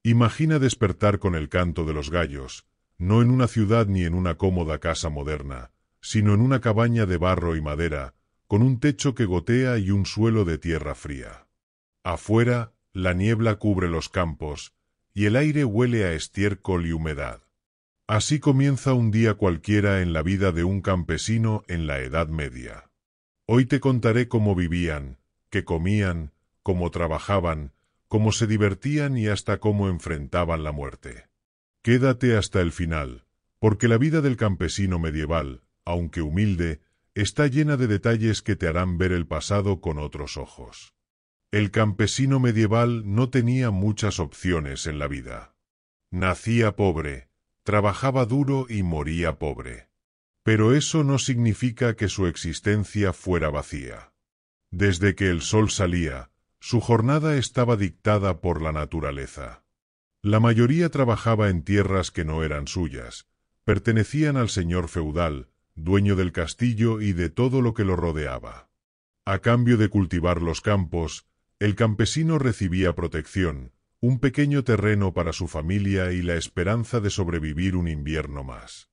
Imagina despertar con el canto de los gallos, no en una ciudad ni en una cómoda casa moderna, sino en una cabaña de barro y madera, con un techo que gotea y un suelo de tierra fría. Afuera, la niebla cubre los campos, y el aire huele a estiércol y humedad. Así comienza un día cualquiera en la vida de un campesino en la Edad Media. Hoy te contaré cómo vivían, qué comían, cómo trabajaban, cómo se divertían y hasta cómo enfrentaban la muerte. Quédate hasta el final, porque la vida del campesino medieval, aunque humilde, está llena de detalles que te harán ver el pasado con otros ojos. El campesino medieval no tenía muchas opciones en la vida. Nacía pobre, trabajaba duro y moría pobre. Pero eso no significa que su existencia fuera vacía. Desde que el sol salía, su jornada estaba dictada por la naturaleza. La mayoría trabajaba en tierras que no eran suyas, pertenecían al señor feudal, dueño del castillo y de todo lo que lo rodeaba. A cambio de cultivar los campos, el campesino recibía protección, un pequeño terreno para su familia y la esperanza de sobrevivir un invierno más.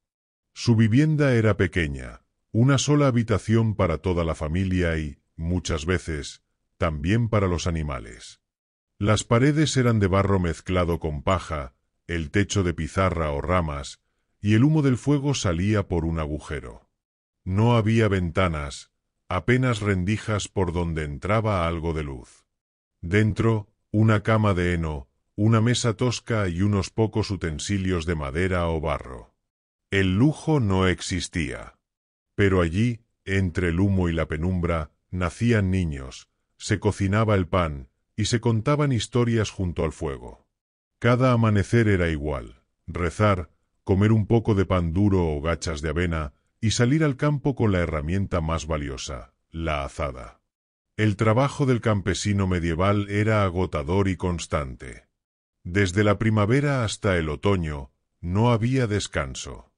Su vivienda era pequeña, una sola habitación para toda la familia y, muchas veces, también para los animales. Las paredes eran de barro mezclado con paja, el techo de pizarra o ramas, y el humo del fuego salía por un agujero. No había ventanas, apenas rendijas por donde entraba algo de luz. Dentro, una cama de heno, una mesa tosca y unos pocos utensilios de madera o barro. El lujo no existía. Pero allí, entre el humo y la penumbra, nacían niños, se cocinaba el pan, y se contaban historias junto al fuego. Cada amanecer era igual: rezar, comer un poco de pan duro o gachas de avena, y salir al campo con la herramienta más valiosa, la azada. El trabajo del campesino medieval era agotador y constante. Desde la primavera hasta el otoño, no había descanso.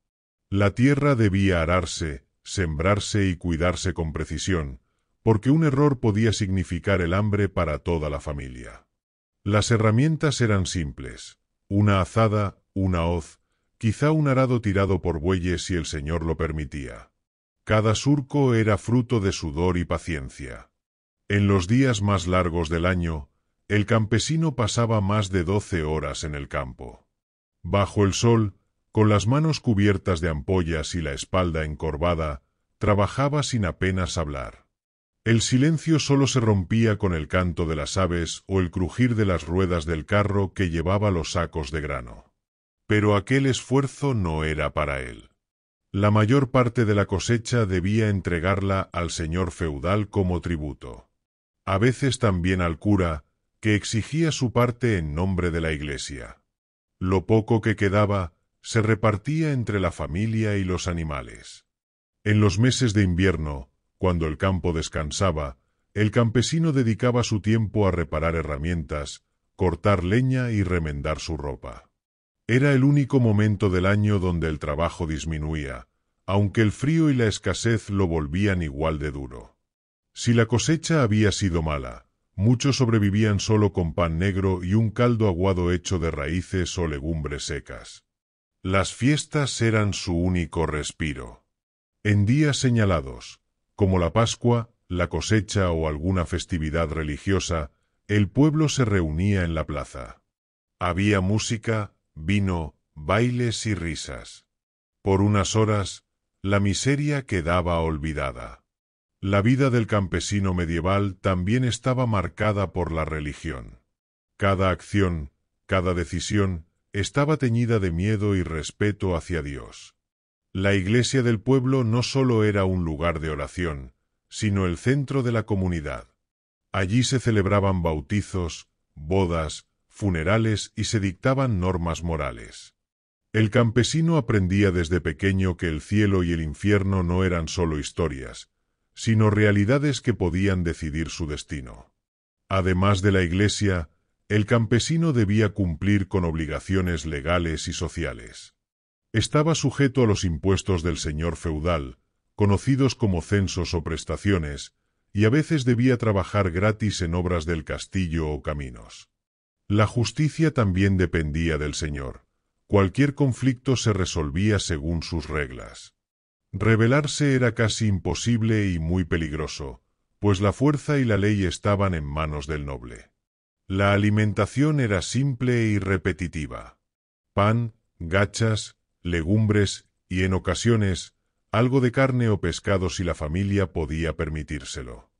La tierra debía ararse, sembrarse y cuidarse con precisión, porque un error podía significar el hambre para toda la familia. Las herramientas eran simples: una azada, una hoz, quizá un arado tirado por bueyes si el señor lo permitía. Cada surco era fruto de sudor y paciencia. En los días más largos del año, el campesino pasaba más de 12 horas en el campo. Bajo el sol, con las manos cubiertas de ampollas y la espalda encorvada, trabajaba sin apenas hablar. El silencio solo se rompía con el canto de las aves o el crujir de las ruedas del carro que llevaba los sacos de grano. Pero aquel esfuerzo no era para él. La mayor parte de la cosecha debía entregarla al señor feudal como tributo. A veces también al cura, que exigía su parte en nombre de la iglesia. Lo poco que quedaba se repartía entre la familia y los animales. En los meses de invierno, cuando el campo descansaba, el campesino dedicaba su tiempo a reparar herramientas, cortar leña y remendar su ropa. Era el único momento del año donde el trabajo disminuía, aunque el frío y la escasez lo volvían igual de duro. Si la cosecha había sido mala, muchos sobrevivían solo con pan negro y un caldo aguado hecho de raíces o legumbres secas. Las fiestas eran su único respiro. En días señalados, como la Pascua, la cosecha o alguna festividad religiosa, el pueblo se reunía en la plaza. Había música, vino, bailes y risas. Por unas horas, la miseria quedaba olvidada. La vida del campesino medieval también estaba marcada por la religión. Cada acción, cada decisión, estaba teñida de miedo y respeto hacia Dios. La iglesia del pueblo no solo era un lugar de oración, sino el centro de la comunidad. Allí se celebraban bautizos, bodas, funerales y se dictaban normas morales. El campesino aprendía desde pequeño que el cielo y el infierno no eran solo historias, sino realidades que podían decidir su destino. Además de la iglesia, el campesino debía cumplir con obligaciones legales y sociales. Estaba sujeto a los impuestos del señor feudal, conocidos como censos o prestaciones, y a veces debía trabajar gratis en obras del castillo o caminos. La justicia también dependía del Señor. Cualquier conflicto se resolvía según sus reglas. Rebelarse era casi imposible y muy peligroso, pues la fuerza y la ley estaban en manos del noble. La alimentación era simple y repetitiva. Pan, gachas, legumbres y, en ocasiones, algo de carne o pescado si la familia podía permitírselo.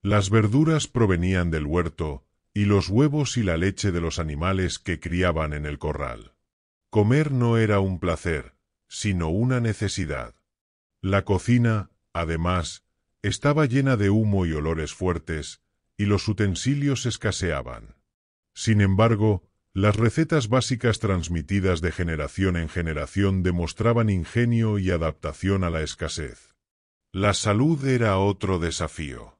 Las verduras provenían del huerto, y los huevos y la leche de los animales que criaban en el corral. Comer no era un placer, sino una necesidad. La cocina, además, estaba llena de humo y olores fuertes, y los utensilios escaseaban. Sin embargo, las recetas básicas transmitidas de generación en generación demostraban ingenio y adaptación a la escasez. La salud era otro desafío.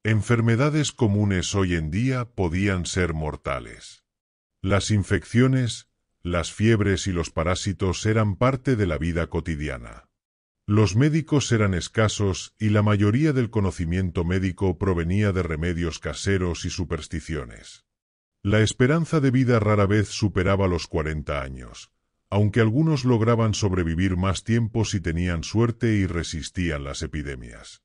Enfermedades comunes hoy en día podían ser mortales. Las infecciones, las fiebres y los parásitos eran parte de la vida cotidiana. Los médicos eran escasos y la mayoría del conocimiento médico provenía de remedios caseros y supersticiones. La esperanza de vida rara vez superaba los 40 años, aunque algunos lograban sobrevivir más tiempo si tenían suerte y resistían las epidemias.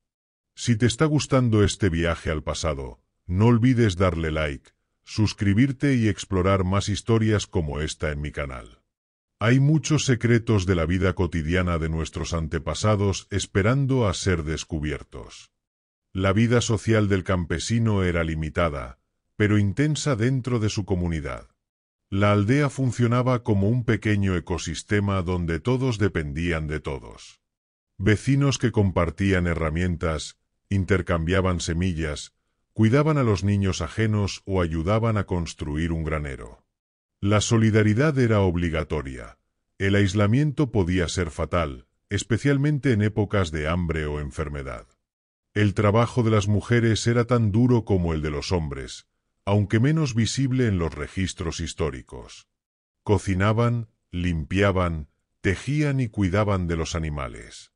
Si te está gustando este viaje al pasado, no olvides darle like, suscribirte y explorar más historias como esta en mi canal. Hay muchos secretos de la vida cotidiana de nuestros antepasados esperando a ser descubiertos. La vida social del campesino era limitada, pero intensa dentro de su comunidad. La aldea funcionaba como un pequeño ecosistema donde todos dependían de todos. Vecinos que compartían herramientas, intercambiaban semillas, cuidaban a los niños ajenos o ayudaban a construir un granero. La solidaridad era obligatoria. El aislamiento podía ser fatal, especialmente en épocas de hambre o enfermedad. El trabajo de las mujeres era tan duro como el de los hombres, aunque menos visible en los registros históricos. Cocinaban, limpiaban, tejían y cuidaban de los animales.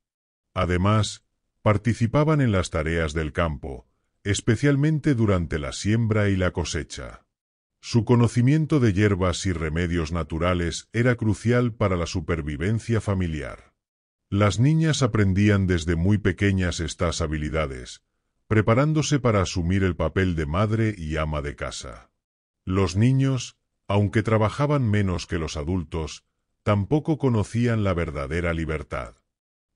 Además, participaban en las tareas del campo, especialmente durante la siembra y la cosecha. Su conocimiento de hierbas y remedios naturales era crucial para la supervivencia familiar. Las niñas aprendían desde muy pequeñas estas habilidades, preparándose para asumir el papel de madre y ama de casa. Los niños, aunque trabajaban menos que los adultos, tampoco conocían la verdadera libertad.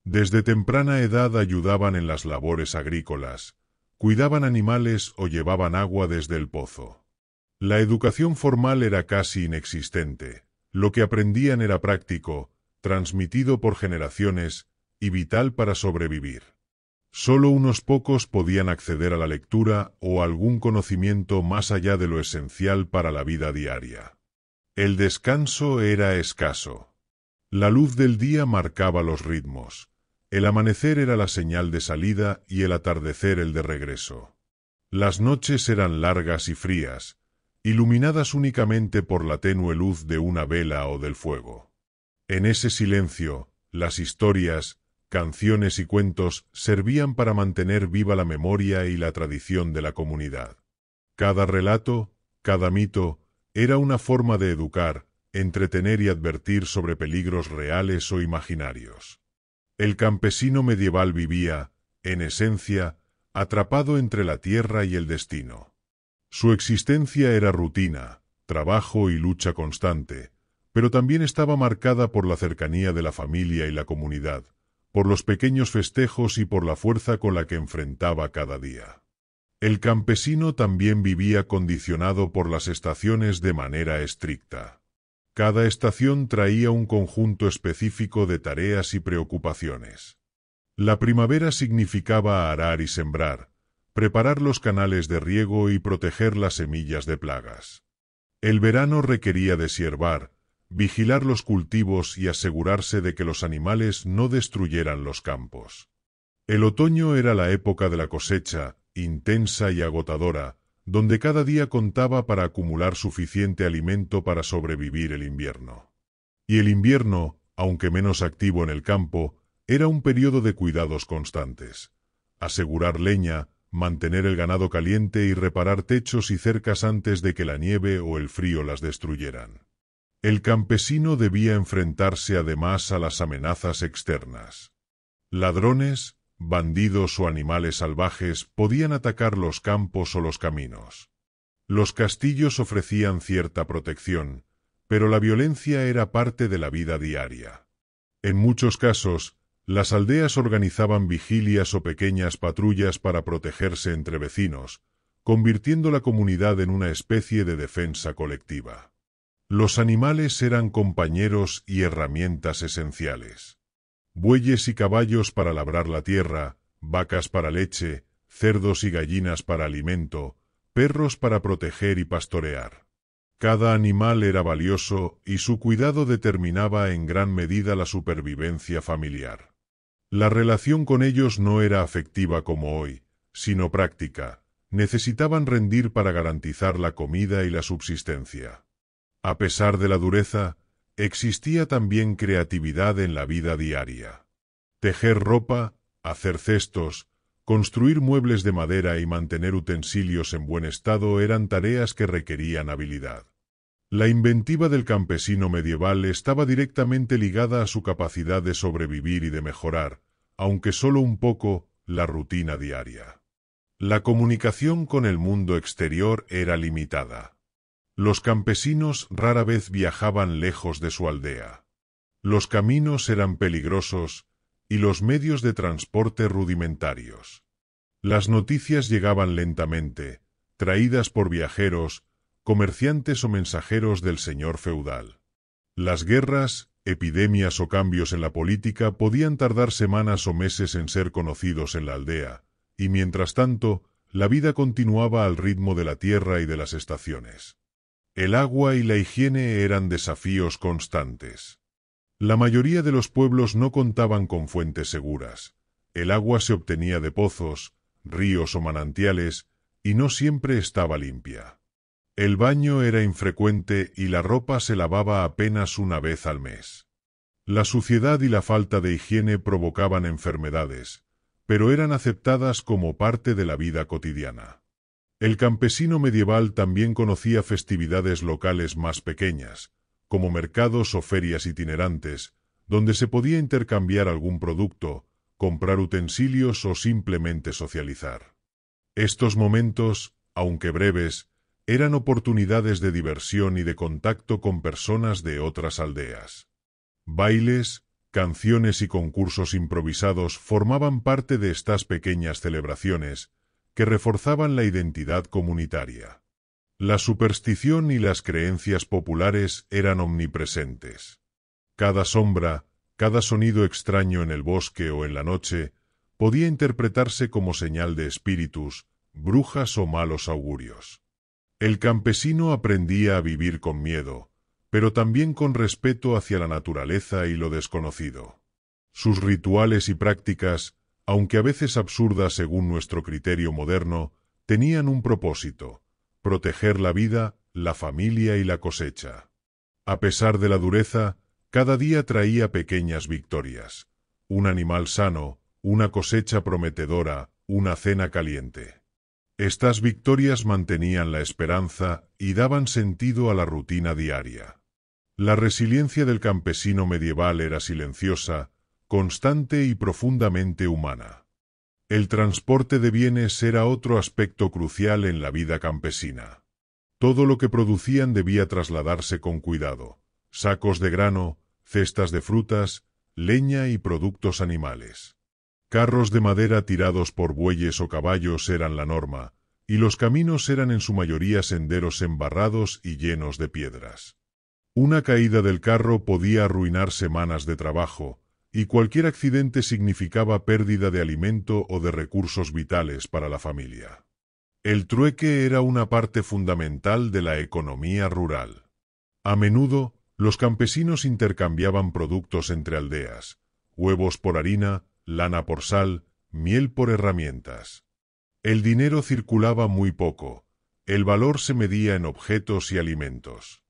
Desde temprana edad ayudaban en las labores agrícolas, cuidaban animales o llevaban agua desde el pozo. La educación formal era casi inexistente. Lo que aprendían era práctico, transmitido por generaciones, y vital para sobrevivir. Solo unos pocos podían acceder a la lectura o algún conocimiento más allá de lo esencial para la vida diaria. El descanso era escaso. La luz del día marcaba los ritmos. El amanecer era la señal de salida y el atardecer el de regreso. Las noches eran largas y frías, iluminadas únicamente por la tenue luz de una vela o del fuego. En ese silencio, las historias, canciones y cuentos servían para mantener viva la memoria y la tradición de la comunidad. Cada relato, cada mito, era una forma de educar, entretener y advertir sobre peligros reales o imaginarios. El campesino medieval vivía, en esencia, atrapado entre la tierra y el destino. Su existencia era rutina, trabajo y lucha constante, pero también estaba marcada por la cercanía de la familia y la comunidad, por los pequeños festejos y por la fuerza con la que enfrentaba cada día. El campesino también vivía condicionado por las estaciones de manera estricta. Cada estación traía un conjunto específico de tareas y preocupaciones. La primavera significaba arar y sembrar, preparar los canales de riego y proteger las semillas de plagas. El verano requería deshiervar, vigilar los cultivos y asegurarse de que los animales no destruyeran los campos. El otoño era la época de la cosecha, intensa y agotadora, donde cada día contaba para acumular suficiente alimento para sobrevivir el invierno. Y el invierno, aunque menos activo en el campo, era un periodo de cuidados constantes. Asegurar leña, mantener el ganado caliente y reparar techos y cercas antes de que la nieve o el frío las destruyeran. El campesino debía enfrentarse además a las amenazas externas. Ladrones, bandidos o animales salvajes podían atacar los campos o los caminos. Los castillos ofrecían cierta protección, pero la violencia era parte de la vida diaria. En muchos casos, las aldeas organizaban vigilias o pequeñas patrullas para protegerse entre vecinos, convirtiendo la comunidad en una especie de defensa colectiva. Los animales eran compañeros y herramientas esenciales. Bueyes y caballos para labrar la tierra, vacas para leche, cerdos y gallinas para alimento, perros para proteger y pastorear. Cada animal era valioso y su cuidado determinaba en gran medida la supervivencia familiar. La relación con ellos no era afectiva como hoy, sino práctica. Necesitaban rendir para garantizar la comida y la subsistencia. A pesar de la dureza, existía también creatividad en la vida diaria. Tejer ropa, hacer cestos, construir muebles de madera y mantener utensilios en buen estado eran tareas que requerían habilidad. La inventiva del campesino medieval estaba directamente ligada a su capacidad de sobrevivir y de mejorar, aunque solo un poco, la rutina diaria. La comunicación con el mundo exterior era limitada. Los campesinos rara vez viajaban lejos de su aldea. Los caminos eran peligrosos y los medios de transporte rudimentarios. Las noticias llegaban lentamente, traídas por viajeros, comerciantes o mensajeros del señor feudal. Las guerras, epidemias o cambios en la política podían tardar semanas o meses en ser conocidos en la aldea, y mientras tanto, la vida continuaba al ritmo de la tierra y de las estaciones. El agua y la higiene eran desafíos constantes. La mayoría de los pueblos no contaban con fuentes seguras. El agua se obtenía de pozos, ríos o manantiales, y no siempre estaba limpia. El baño era infrecuente y la ropa se lavaba apenas una vez al mes. La suciedad y la falta de higiene provocaban enfermedades, pero eran aceptadas como parte de la vida cotidiana. El campesino medieval también conocía festividades locales más pequeñas, como mercados o ferias itinerantes, donde se podía intercambiar algún producto, comprar utensilios o simplemente socializar. Estos momentos, aunque breves, eran oportunidades de diversión y de contacto con personas de otras aldeas. Bailes, canciones y concursos improvisados formaban parte de estas pequeñas celebraciones, que reforzaban la identidad comunitaria. La superstición y las creencias populares eran omnipresentes. Cada sombra, cada sonido extraño en el bosque o en la noche, podía interpretarse como señal de espíritus, brujas o malos augurios. El campesino aprendía a vivir con miedo, pero también con respeto hacia la naturaleza y lo desconocido. Sus rituales y prácticas, aunque a veces absurdas según nuestro criterio moderno, tenían un propósito: proteger la vida, la familia y la cosecha. A pesar de la dureza, cada día traía pequeñas victorias: un animal sano, una cosecha prometedora, una cena caliente. Estas victorias mantenían la esperanza y daban sentido a la rutina diaria. La resiliencia del campesino medieval era silenciosa, constante y profundamente humana. El transporte de bienes era otro aspecto crucial en la vida campesina. Todo lo que producían debía trasladarse con cuidado: sacos de grano, cestas de frutas, leña y productos animales. Carros de madera tirados por bueyes o caballos eran la norma, y los caminos eran en su mayoría senderos embarrados y llenos de piedras. Una caída del carro podía arruinar semanas de trabajo, y cualquier accidente significaba pérdida de alimento o de recursos vitales para la familia. El trueque era una parte fundamental de la economía rural. A menudo, los campesinos intercambiaban productos entre aldeas: huevos por harina, lana por sal, miel por herramientas. El dinero circulaba muy poco, el valor se medía en objetos y alimentos.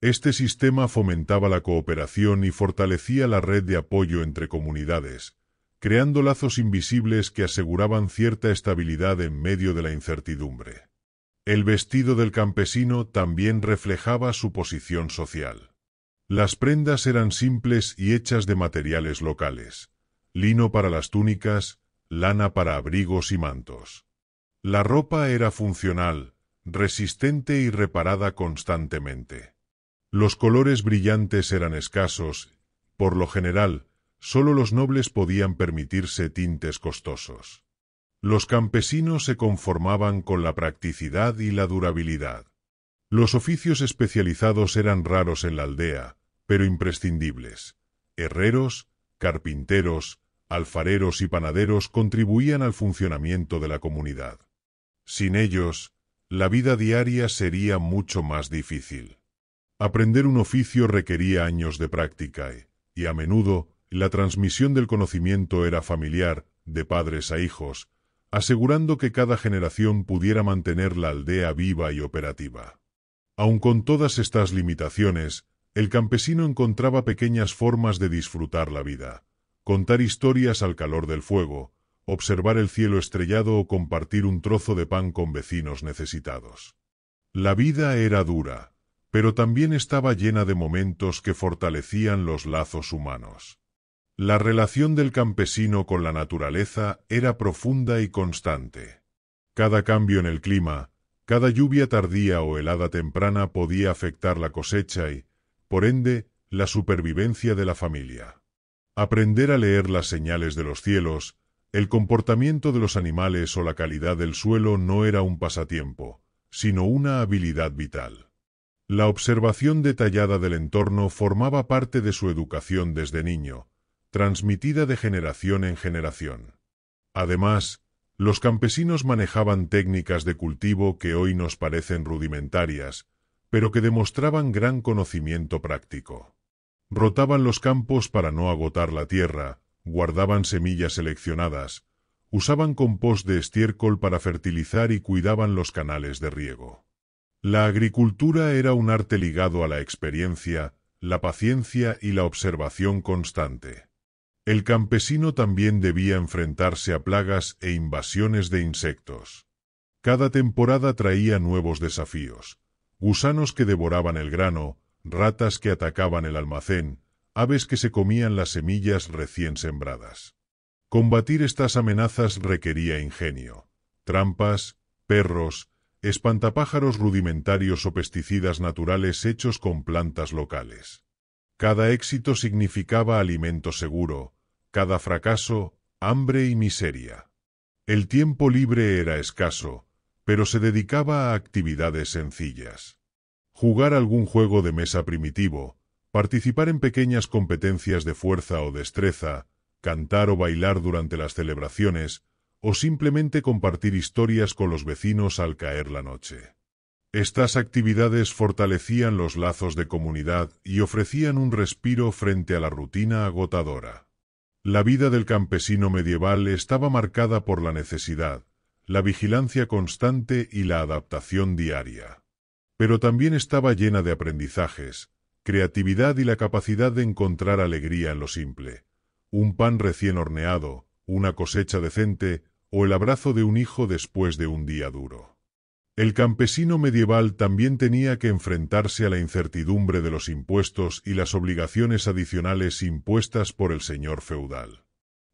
Este sistema fomentaba la cooperación y fortalecía la red de apoyo entre comunidades, creando lazos invisibles que aseguraban cierta estabilidad en medio de la incertidumbre. El vestido del campesino también reflejaba su posición social. Las prendas eran simples y hechas de materiales locales: lino para las túnicas, lana para abrigos y mantos. La ropa era funcional, resistente y reparada constantemente. Los colores brillantes eran escasos. Por lo general, solo los nobles podían permitirse tintes costosos. Los campesinos se conformaban con la practicidad y la durabilidad. Los oficios especializados eran raros en la aldea, pero imprescindibles. Herreros, carpinteros, alfareros y panaderos contribuían al funcionamiento de la comunidad. Sin ellos, la vida diaria sería mucho más difícil. Aprender un oficio requería años de práctica y, a menudo, la transmisión del conocimiento era familiar, de padres a hijos, asegurando que cada generación pudiera mantener la aldea viva y operativa. Aun con todas estas limitaciones, el campesino encontraba pequeñas formas de disfrutar la vida: contar historias al calor del fuego, observar el cielo estrellado o compartir un trozo de pan con vecinos necesitados. La vida era dura, pero también estaba llena de momentos que fortalecían los lazos humanos. La relación del campesino con la naturaleza era profunda y constante. Cada cambio en el clima, cada lluvia tardía o helada temprana podía afectar la cosecha y, por ende, la supervivencia de la familia. Aprender a leer las señales de los cielos, el comportamiento de los animales o la calidad del suelo no era un pasatiempo, sino una habilidad vital. La observación detallada del entorno formaba parte de su educación desde niño, transmitida de generación en generación. Además, los campesinos manejaban técnicas de cultivo que hoy nos parecen rudimentarias, pero que demostraban gran conocimiento práctico. Rotaban los campos para no agotar la tierra, guardaban semillas seleccionadas, usaban compost de estiércol para fertilizar y cuidaban los canales de riego. La agricultura era un arte ligado a la experiencia, la paciencia y la observación constante. El campesino también debía enfrentarse a plagas e invasiones de insectos. Cada temporada traía nuevos desafíos: gusanos que devoraban el grano, ratas que atacaban el almacén, aves que se comían las semillas recién sembradas. Combatir estas amenazas requería ingenio: trampas, perros, espantapájaros rudimentarios o pesticidas naturales hechos con plantas locales. Cada éxito significaba alimento seguro, cada fracaso, hambre y miseria. El tiempo libre era escaso, pero se dedicaba a actividades sencillas. Jugar algún juego de mesa primitivo, participar en pequeñas competencias de fuerza o destreza, cantar o bailar durante las celebraciones, o simplemente compartir historias con los vecinos al caer la noche. Estas actividades fortalecían los lazos de comunidad y ofrecían un respiro frente a la rutina agotadora. La vida del campesino medieval estaba marcada por la necesidad, la vigilancia constante y la adaptación diaria. Pero también estaba llena de aprendizajes, creatividad y la capacidad de encontrar alegría en lo simple: un pan recién horneado, una cosecha decente o el abrazo de un hijo después de un día duro. El campesino medieval también tenía que enfrentarse a la incertidumbre de los impuestos y las obligaciones adicionales impuestas por el señor feudal.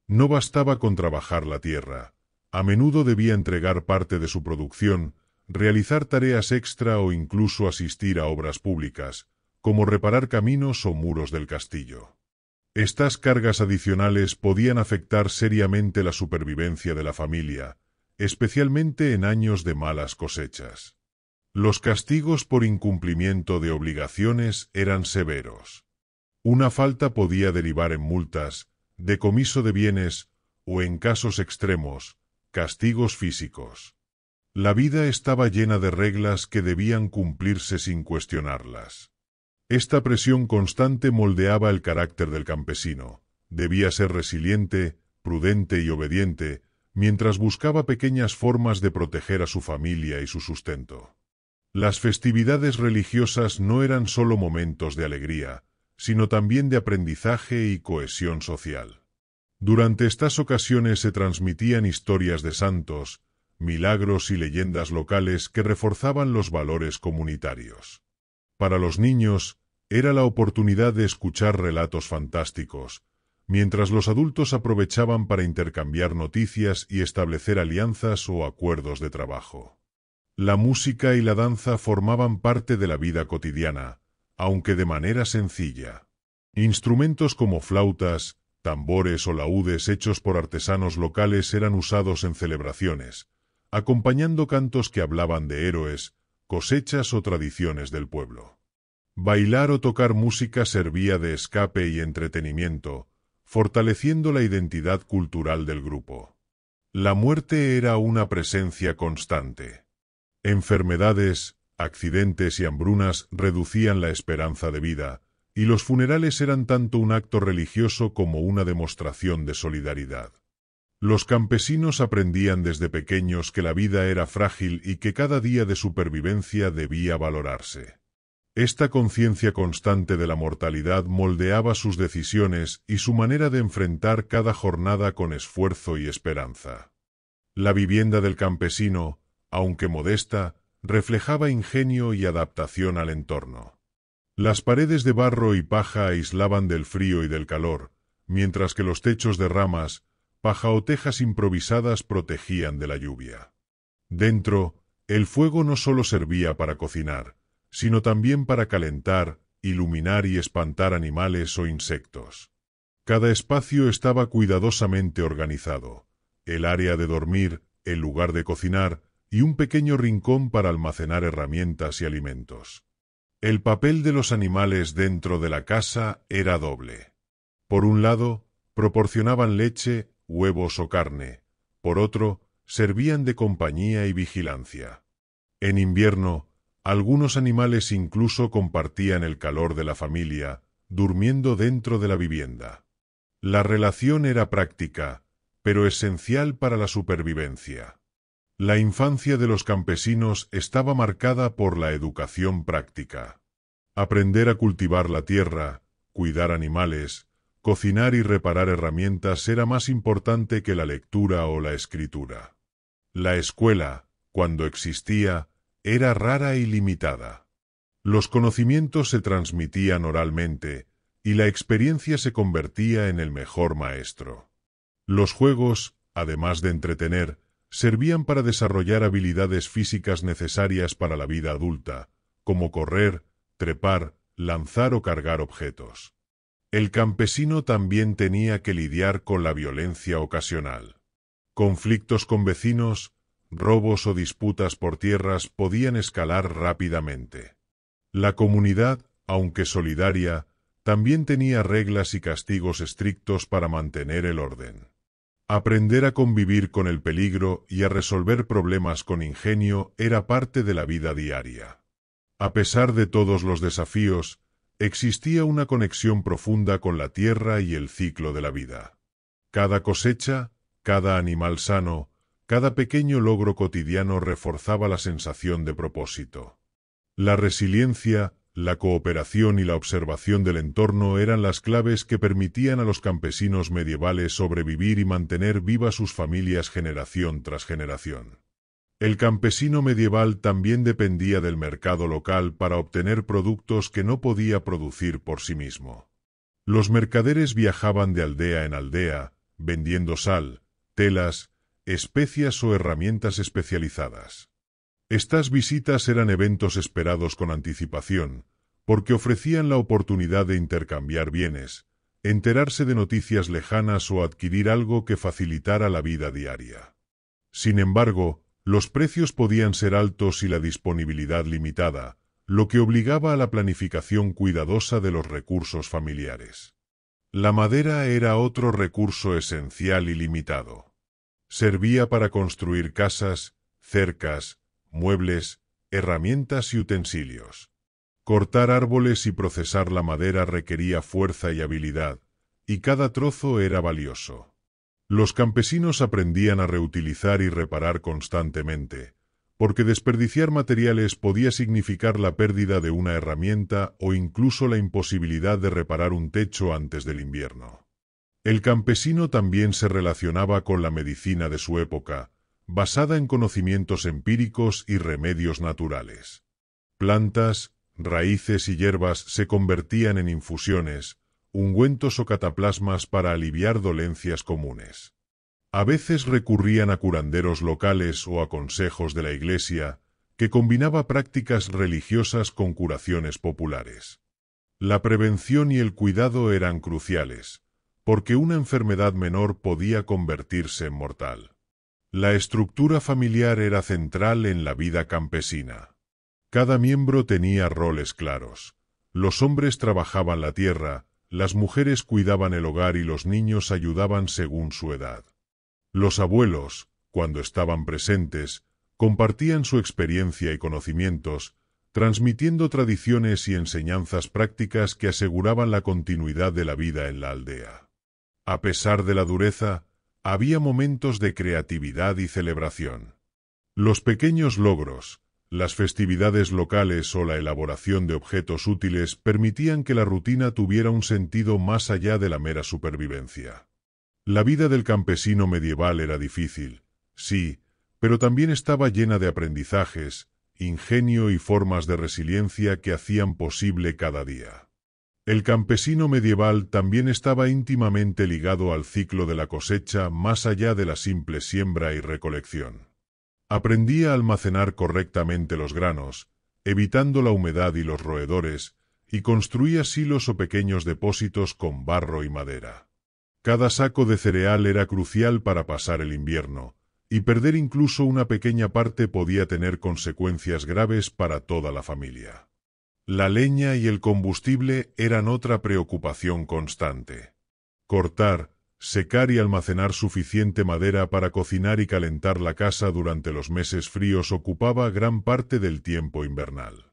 No bastaba con trabajar la tierra, a menudo debía entregar parte de su producción, realizar tareas extra o incluso asistir a obras públicas, como reparar caminos o muros del castillo. Estas cargas adicionales podían afectar seriamente la supervivencia de la familia, especialmente en años de malas cosechas. Los castigos por incumplimiento de obligaciones eran severos. Una falta podía derivar en multas, decomiso de bienes o, en casos extremos, castigos físicos. La vida estaba llena de reglas que debían cumplirse sin cuestionarlas. Esta presión constante moldeaba el carácter del campesino. Debía ser resiliente, prudente y obediente, mientras buscaba pequeñas formas de proteger a su familia y su sustento. Las festividades religiosas no eran solo momentos de alegría, sino también de aprendizaje y cohesión social. Durante estas ocasiones se transmitían historias de santos, milagros y leyendas locales que reforzaban los valores comunitarios. Para los niños, era la oportunidad de escuchar relatos fantásticos, mientras los adultos aprovechaban para intercambiar noticias y establecer alianzas o acuerdos de trabajo. La música y la danza formaban parte de la vida cotidiana, aunque de manera sencilla. Instrumentos como flautas, tambores o laúdes hechos por artesanos locales eran usados en celebraciones, acompañando cantos que hablaban de héroes, cosechas o tradiciones del pueblo. Bailar o tocar música servía de escape y entretenimiento, fortaleciendo la identidad cultural del grupo. La muerte era una presencia constante. Enfermedades, accidentes y hambrunas reducían la esperanza de vida, y los funerales eran tanto un acto religioso como una demostración de solidaridad. Los campesinos aprendían desde pequeños que la vida era frágil y que cada día de supervivencia debía valorarse. Esta conciencia constante de la mortalidad moldeaba sus decisiones y su manera de enfrentar cada jornada con esfuerzo y esperanza. La vivienda del campesino, aunque modesta, reflejaba ingenio y adaptación al entorno. Las paredes de barro y paja aislaban del frío y del calor, mientras que los techos de ramas, paja o tejas improvisadas protegían de la lluvia. Dentro, el fuego no solo servía para cocinar, sino también para calentar, iluminar y espantar animales o insectos. Cada espacio estaba cuidadosamente organizado: el área de dormir, el lugar de cocinar y un pequeño rincón para almacenar herramientas y alimentos. El papel de los animales dentro de la casa era doble. Por un lado, proporcionaban leche, huevos o carne; por otro, servían de compañía y vigilancia. En invierno, algunos animales incluso compartían el calor de la familia, durmiendo dentro de la vivienda. La relación era práctica, pero esencial para la supervivencia. La infancia de los campesinos estaba marcada por la educación práctica. Aprender a cultivar la tierra, cuidar animales, cocinar y reparar herramientas era más importante que la lectura o la escritura. La escuela, cuando existía, era rara y limitada. Los conocimientos se transmitían oralmente, y la experiencia se convertía en el mejor maestro. Los juegos, además de entretener, servían para desarrollar habilidades físicas necesarias para la vida adulta, como correr, trepar, lanzar o cargar objetos. El campesino también tenía que lidiar con la violencia ocasional. Conflictos con vecinos, robos o disputas por tierras podían escalar rápidamente. La comunidad, aunque solidaria, también tenía reglas y castigos estrictos para mantener el orden. Aprender a convivir con el peligro y a resolver problemas con ingenio era parte de la vida diaria. A pesar de todos los desafíos, existía una conexión profunda con la tierra y el ciclo de la vida. Cada cosecha, cada animal sano, cada pequeño logro cotidiano reforzaba la sensación de propósito. La resiliencia, la cooperación y la observación del entorno eran las claves que permitían a los campesinos medievales sobrevivir y mantener vivas sus familias generación tras generación. El campesino medieval también dependía del mercado local para obtener productos que no podía producir por sí mismo. Los mercaderes viajaban de aldea en aldea, vendiendo sal, telas, especias o herramientas especializadas. Estas visitas eran eventos esperados con anticipación, porque ofrecían la oportunidad de intercambiar bienes, enterarse de noticias lejanas o adquirir algo que facilitara la vida diaria. Sin embargo, los precios podían ser altos y la disponibilidad limitada, lo que obligaba a la planificación cuidadosa de los recursos familiares. La madera era otro recurso esencial y limitado. Servía para construir casas, cercas, muebles, herramientas y utensilios. Cortar árboles y procesar la madera requería fuerza y habilidad, y cada trozo era valioso. Los campesinos aprendían a reutilizar y reparar constantemente, porque desperdiciar materiales podía significar la pérdida de una herramienta o incluso la imposibilidad de reparar un techo antes del invierno. El campesino también se relacionaba con la medicina de su época, basada en conocimientos empíricos y remedios naturales. Plantas, raíces y hierbas se convertían en infusiones, ungüentos o cataplasmas para aliviar dolencias comunes. A veces recurrían a curanderos locales o a consejos de la Iglesia, que combinaba prácticas religiosas con curaciones populares. La prevención y el cuidado eran cruciales, porque una enfermedad menor podía convertirse en mortal. La estructura familiar era central en la vida campesina. Cada miembro tenía roles claros. Los hombres trabajaban la tierra, las mujeres cuidaban el hogar y los niños ayudaban según su edad. Los abuelos, cuando estaban presentes, compartían su experiencia y conocimientos, transmitiendo tradiciones y enseñanzas prácticas que aseguraban la continuidad de la vida en la aldea. A pesar de la dureza, había momentos de creatividad y celebración. Los pequeños logros, las festividades locales o la elaboración de objetos útiles permitían que la rutina tuviera un sentido más allá de la mera supervivencia. La vida del campesino medieval era difícil, sí, pero también estaba llena de aprendizajes, ingenio y formas de resiliencia que hacían posible cada día. El campesino medieval también estaba íntimamente ligado al ciclo de la cosecha más allá de la simple siembra y recolección. Aprendía a almacenar correctamente los granos, evitando la humedad y los roedores, y construía silos o pequeños depósitos con barro y madera. Cada saco de cereal era crucial para pasar el invierno, y perder incluso una pequeña parte podía tener consecuencias graves para toda la familia. La leña y el combustible eran otra preocupación constante. Cortar, secar y almacenar suficiente madera para cocinar y calentar la casa durante los meses fríos ocupaba gran parte del tiempo invernal.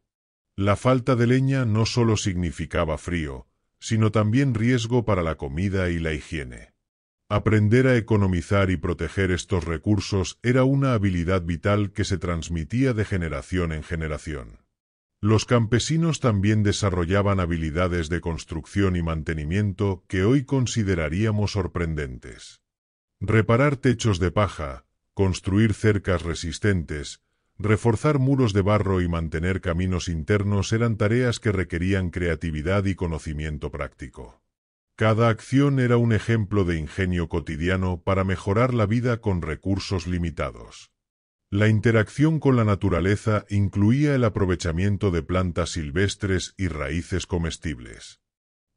La falta de leña no solo significaba frío, sino también riesgo para la comida y la higiene. Aprender a economizar y proteger estos recursos era una habilidad vital que se transmitía de generación en generación. Los campesinos también desarrollaban habilidades de construcción y mantenimiento que hoy consideraríamos sorprendentes. Reparar techos de paja, construir cercas resistentes, reforzar muros de barro y mantener caminos internos eran tareas que requerían creatividad y conocimiento práctico. Cada acción era un ejemplo de ingenio cotidiano para mejorar la vida con recursos limitados. La interacción con la naturaleza incluía el aprovechamiento de plantas silvestres y raíces comestibles.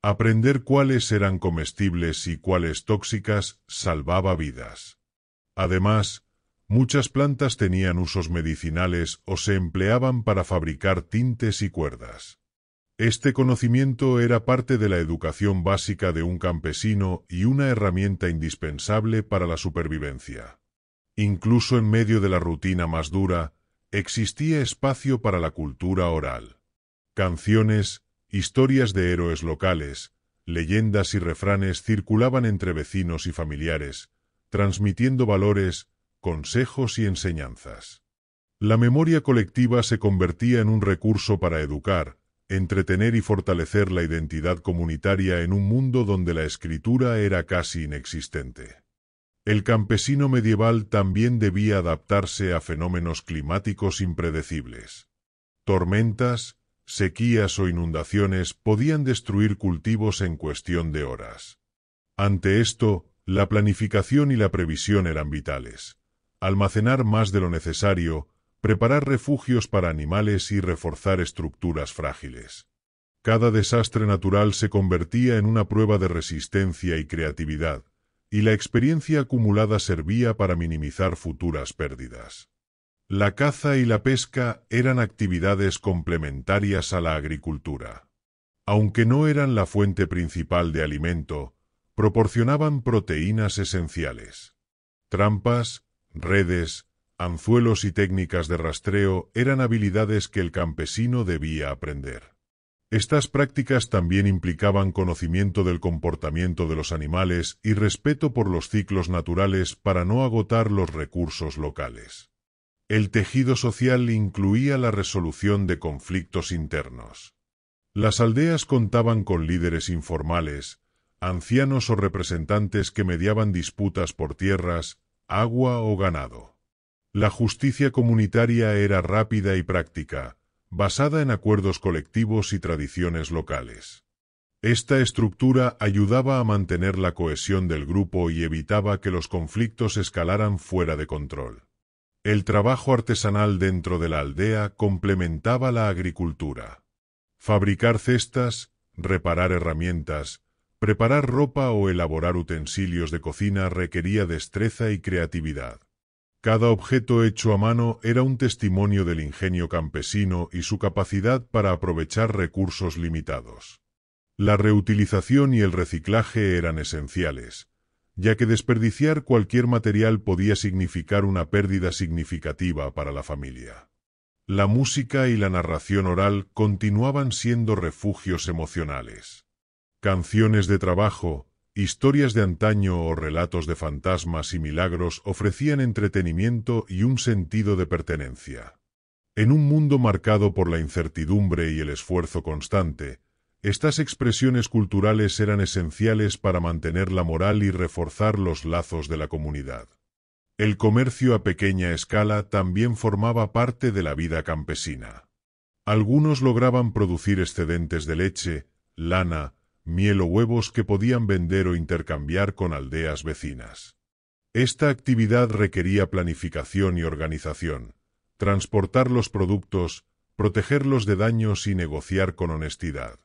Aprender cuáles eran comestibles y cuáles tóxicas salvaba vidas. Además, muchas plantas tenían usos medicinales o se empleaban para fabricar tintes y cuerdas. Este conocimiento era parte de la educación básica de un campesino y una herramienta indispensable para la supervivencia. Incluso en medio de la rutina más dura, existía espacio para la cultura oral. Canciones, historias de héroes locales, leyendas y refranes circulaban entre vecinos y familiares, transmitiendo valores, consejos y enseñanzas. La memoria colectiva se convertía en un recurso para educar, entretener y fortalecer la identidad comunitaria en un mundo donde la escritura era casi inexistente. El campesino medieval también debía adaptarse a fenómenos climáticos impredecibles. Tormentas, sequías o inundaciones podían destruir cultivos en cuestión de horas. Ante esto, la planificación y la previsión eran vitales. Almacenar más de lo necesario, preparar refugios para animales y reforzar estructuras frágiles. Cada desastre natural se convertía en una prueba de resistencia y creatividad, y la experiencia acumulada servía para minimizar futuras pérdidas. La caza y la pesca eran actividades complementarias a la agricultura. Aunque no eran la fuente principal de alimento, proporcionaban proteínas esenciales. Trampas, redes, anzuelos y técnicas de rastreo eran habilidades que el campesino debía aprender. Estas prácticas también implicaban conocimiento del comportamiento de los animales y respeto por los ciclos naturales para no agotar los recursos locales. El tejido social incluía la resolución de conflictos internos. Las aldeas contaban con líderes informales, ancianos o representantes que mediaban disputas por tierras, agua o ganado. La justicia comunitaria era rápida y práctica, basada en acuerdos colectivos y tradiciones locales. Esta estructura ayudaba a mantener la cohesión del grupo y evitaba que los conflictos escalaran fuera de control. El trabajo artesanal dentro de la aldea complementaba la agricultura. Fabricar cestas, reparar herramientas, preparar ropa o elaborar utensilios de cocina requería destreza y creatividad. Cada objeto hecho a mano era un testimonio del ingenio campesino y su capacidad para aprovechar recursos limitados. La reutilización y el reciclaje eran esenciales, ya que desperdiciar cualquier material podía significar una pérdida significativa para la familia. La música y la narración oral continuaban siendo refugios emocionales. Canciones de trabajo, historias de antaño o relatos de fantasmas y milagros ofrecían entretenimiento y un sentido de pertenencia. En un mundo marcado por la incertidumbre y el esfuerzo constante, estas expresiones culturales eran esenciales para mantener la moral y reforzar los lazos de la comunidad. El comercio a pequeña escala también formaba parte de la vida campesina. Algunos lograban producir excedentes de leche, lana, miel o huevos que podían vender o intercambiar con aldeas vecinas. Esta actividad requería planificación y organización, transportar los productos, protegerlos de daños y negociar con honestidad.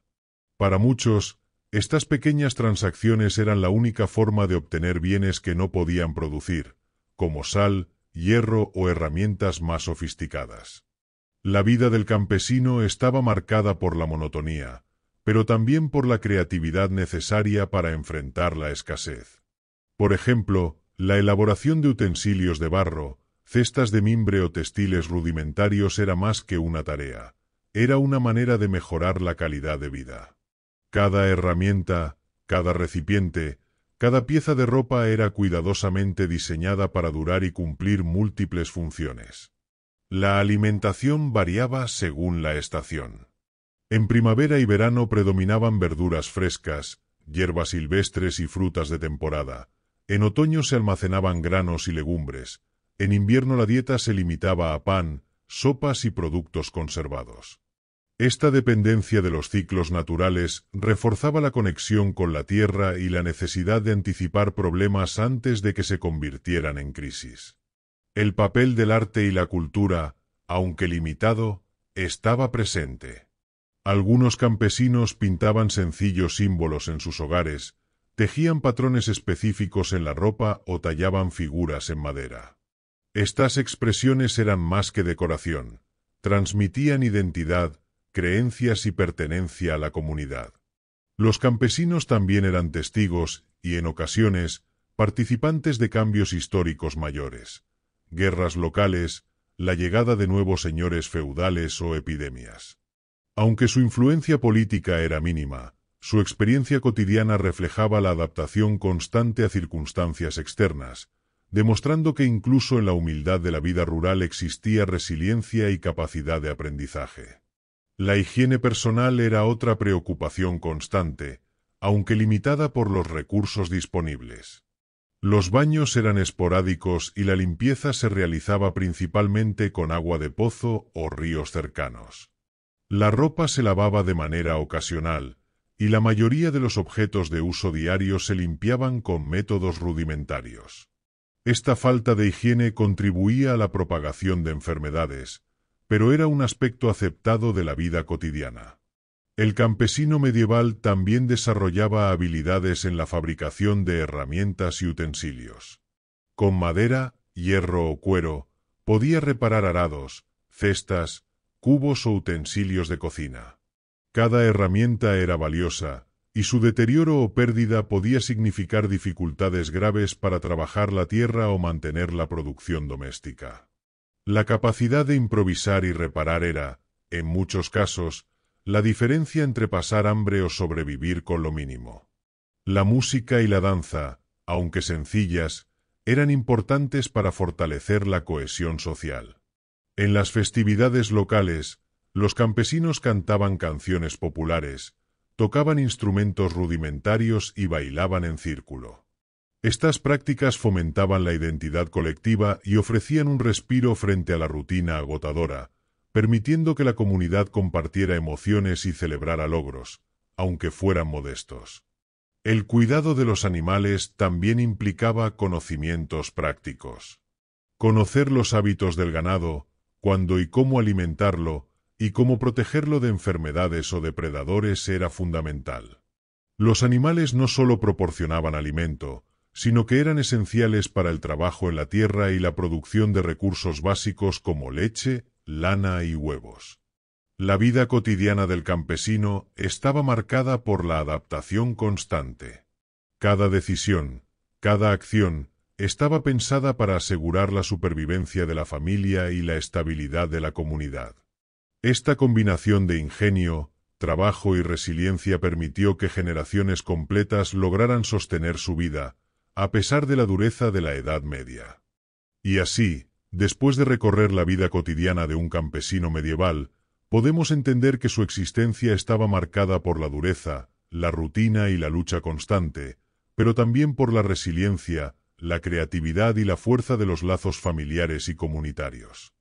Para muchos, estas pequeñas transacciones eran la única forma de obtener bienes que no podían producir, como sal, hierro o herramientas más sofisticadas. La vida del campesino estaba marcada por la monotonía, pero también por la creatividad necesaria para enfrentar la escasez. Por ejemplo, la elaboración de utensilios de barro, cestas de mimbre o textiles rudimentarios era más que una tarea, era una manera de mejorar la calidad de vida. Cada herramienta, cada recipiente, cada pieza de ropa era cuidadosamente diseñada para durar y cumplir múltiples funciones. La alimentación variaba según la estación. En primavera y verano predominaban verduras frescas, hierbas silvestres y frutas de temporada. En otoño se almacenaban granos y legumbres. En invierno la dieta se limitaba a pan, sopas y productos conservados. Esta dependencia de los ciclos naturales reforzaba la conexión con la tierra y la necesidad de anticipar problemas antes de que se convirtieran en crisis. El papel del arte y la cultura, aunque limitado, estaba presente. Algunos campesinos pintaban sencillos símbolos en sus hogares, tejían patrones específicos en la ropa o tallaban figuras en madera. Estas expresiones eran más que decoración, transmitían identidad, creencias y pertenencia a la comunidad. Los campesinos también eran testigos, y en ocasiones, participantes de cambios históricos mayores, guerras locales, la llegada de nuevos señores feudales o epidemias. Aunque su influencia política era mínima, su experiencia cotidiana reflejaba la adaptación constante a circunstancias externas, demostrando que incluso en la humildad de la vida rural existía resiliencia y capacidad de aprendizaje. La higiene personal era otra preocupación constante, aunque limitada por los recursos disponibles. Los baños eran esporádicos y la limpieza se realizaba principalmente con agua de pozo o ríos cercanos. La ropa se lavaba de manera ocasional, y la mayoría de los objetos de uso diario se limpiaban con métodos rudimentarios. Esta falta de higiene contribuía a la propagación de enfermedades, pero era un aspecto aceptado de la vida cotidiana. El campesino medieval también desarrollaba habilidades en la fabricación de herramientas y utensilios. Con madera, hierro o cuero, podía reparar arados, cestas, cubos o utensilios de cocina. Cada herramienta era valiosa, y su deterioro o pérdida podía significar dificultades graves para trabajar la tierra o mantener la producción doméstica. La capacidad de improvisar y reparar era, en muchos casos, la diferencia entre pasar hambre o sobrevivir con lo mínimo. La música y la danza, aunque sencillas, eran importantes para fortalecer la cohesión social. En las festividades locales, los campesinos cantaban canciones populares, tocaban instrumentos rudimentarios y bailaban en círculo. Estas prácticas fomentaban la identidad colectiva y ofrecían un respiro frente a la rutina agotadora, permitiendo que la comunidad compartiera emociones y celebrara logros, aunque fueran modestos. El cuidado de los animales también implicaba conocimientos prácticos. Conocer los hábitos del ganado, cuándo y cómo alimentarlo, y cómo protegerlo de enfermedades o depredadores era fundamental. Los animales no solo proporcionaban alimento, sino que eran esenciales para el trabajo en la tierra y la producción de recursos básicos como leche, lana y huevos. La vida cotidiana del campesino estaba marcada por la adaptación constante. Cada decisión, cada acción, estaba pensada para asegurar la supervivencia de la familia y la estabilidad de la comunidad. Esta combinación de ingenio, trabajo y resiliencia permitió que generaciones completas lograran sostener su vida, a pesar de la dureza de la Edad Media. Y así, después de recorrer la vida cotidiana de un campesino medieval, podemos entender que su existencia estaba marcada por la dureza, la rutina y la lucha constante, pero también por la resiliencia, la creatividad y la fuerza de los lazos familiares y comunitarios.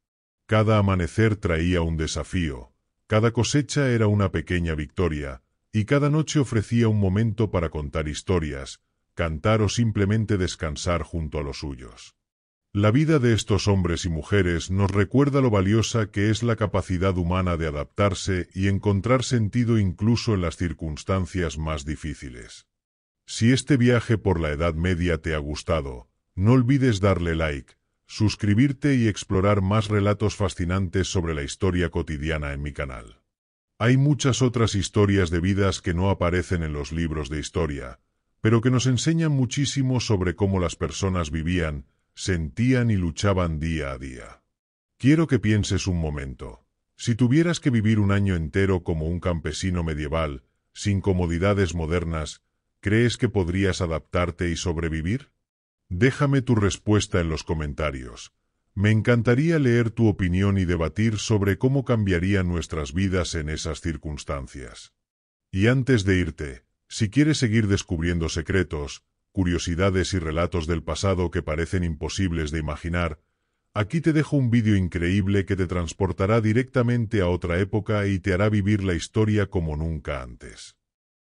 Cada amanecer traía un desafío, cada cosecha era una pequeña victoria, y cada noche ofrecía un momento para contar historias, cantar o simplemente descansar junto a los suyos. La vida de estos hombres y mujeres nos recuerda lo valiosa que es la capacidad humana de adaptarse y encontrar sentido incluso en las circunstancias más difíciles. Si este viaje por la Edad Media te ha gustado, no olvides darle like, suscribirte y explorar más relatos fascinantes sobre la historia cotidiana en mi canal. Hay muchas otras historias de vidas que no aparecen en los libros de historia, pero que nos enseñan muchísimo sobre cómo las personas vivían, sentían y luchaban día a día. Quiero que pienses un momento. Si tuvieras que vivir un año entero como un campesino medieval, sin comodidades modernas, ¿crees que podrías adaptarte y sobrevivir? Déjame tu respuesta en los comentarios. Me encantaría leer tu opinión y debatir sobre cómo cambiarían nuestras vidas en esas circunstancias. Y antes de irte, si quieres seguir descubriendo secretos, curiosidades y relatos del pasado que parecen imposibles de imaginar, aquí te dejo un vídeo increíble que te transportará directamente a otra época y te hará vivir la historia como nunca antes.